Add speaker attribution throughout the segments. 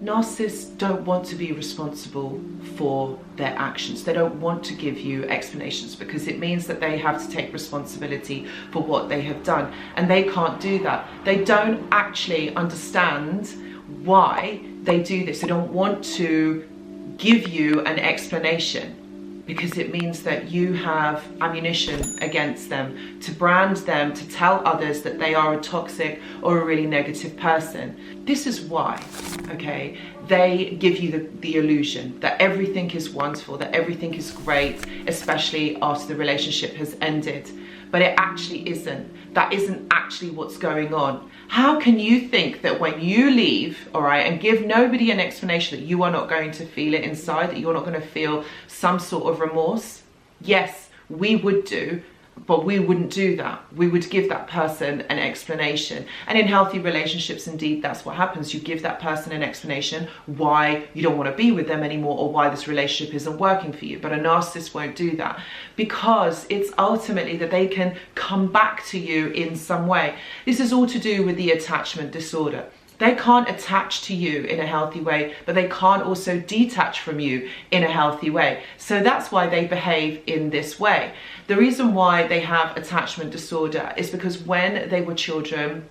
Speaker 1: Narcissists don't want to be responsible for their actions. They don't want to give you explanations because it means that they have to take responsibility for what they have done, and they can't do that. They don't actually understand why they do this. They don't want to give you an explanation because it means that you have ammunition against them, to brand them, to tell others that they are a toxic or a really negative person. This is why, okay, they give you the illusion that everything is wonderful, that everything is great, especially after the relationship has ended. But it actually isn't. That isn't actually what's going on. How can you think that when you leave, all right, and give nobody an explanation, that you are not going to feel it inside, that you're not going to feel some sort of remorse? Yes, we would do, but we wouldn't do that. We would give that person an explanation. And in healthy relationships, indeed, that's what happens. You give that person an explanation why you don't want to be with them anymore, or why this relationship isn't working for you. But a narcissist won't do that, because it's ultimately that they can come back to you in some way. This is all to do with the attachment disorder. They can't attach to you in a healthy way, but they can't also detach from you in a healthy way. So that's why they behave in this way. The reason why they have attachment disorder is because when they were children,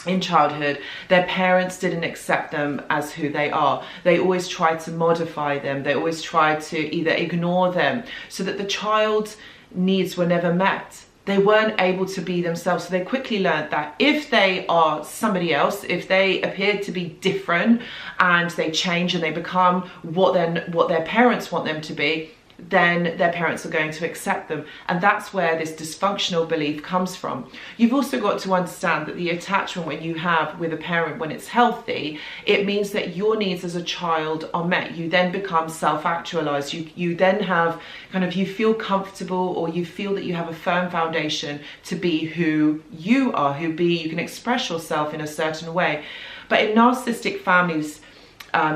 Speaker 1: in childhood, their parents didn't accept them as who they are. They always tried to modify them. They always tried to either ignore them, so that the child's needs were never met. They weren't able to be themselves. So they quickly learned that if they are somebody else, if they appear to be different and they change and they become what their parents want them to be, then their parents are going to accept them. And that's where this dysfunctional belief comes from. You've also got to understand that the attachment when you have with a parent, when it's healthy, it means that your needs as a child are met. You then become self-actualized. You then have you feel comfortable, or you feel that you have a firm foundation to be who you are, you can express yourself in a certain way. But in narcissistic families,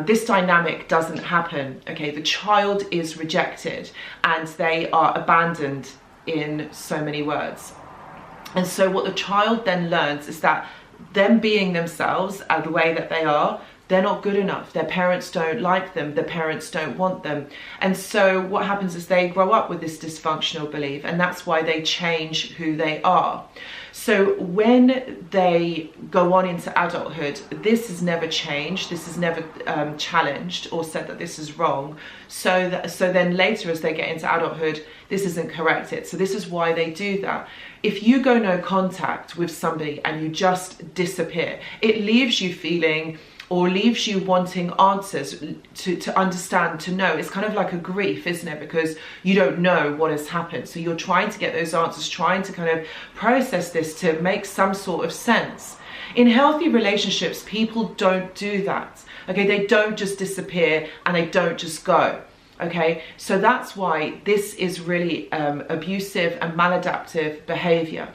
Speaker 1: this dynamic doesn't happen, okay? The child is rejected and they are abandoned, in so many words. And so what the child then learns is that them being themselves, the way that they are, they're not good enough. Their parents don't like them. Their parents don't want them. And so what happens is they grow up with this dysfunctional belief, and that's why they change who they are. So when they go on into adulthood, this is never changed. This is never challenged or said that this is wrong. So then later, as they get into adulthood, this isn't corrected. So this is why they do that. If you go no contact with somebody and you just disappear, it leaves you feeling, or leaves you wanting answers to understand, to know. It's kind of like a grief, isn't it? Because you don't know what has happened. So you're trying to get those answers, trying to kind of process this to make some sort of sense. In healthy relationships, people don't do that. Okay, they don't just disappear and they don't just go. Okay, so that's why this is really abusive and maladaptive behavior.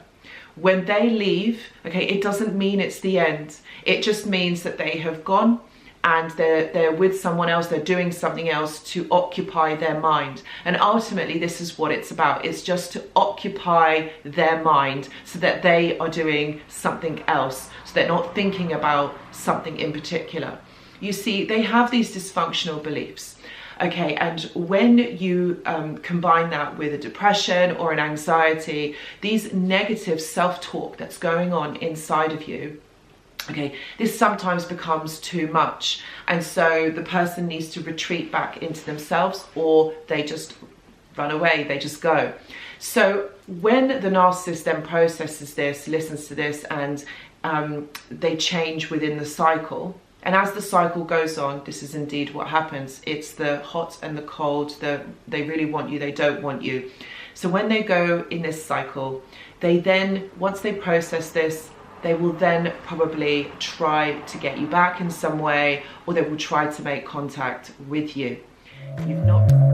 Speaker 1: When they leave, okay, it doesn't mean it's the end. It just means that they have gone and they're with someone else, they're doing something else to occupy their mind. And ultimately, this is what it's about. It's just to occupy their mind so that they are doing something else, so they're not thinking about something in particular. You see, they have these dysfunctional beliefs. Okay, and when you combine that with a depression or an anxiety, these negative self-talk that's going on inside of you, okay, this sometimes becomes too much. And so the person needs to retreat back into themselves, or they just run away, they just go. So when the narcissist then processes this, listens to this, and they change within the cycle, and as the cycle goes on, this is indeed what happens. It's the hot and the cold, they really want you, they don't want you. So when they go in this cycle, they then, once they process this, they will then probably try to get you back in some way, or they will try to make contact with you. You've not...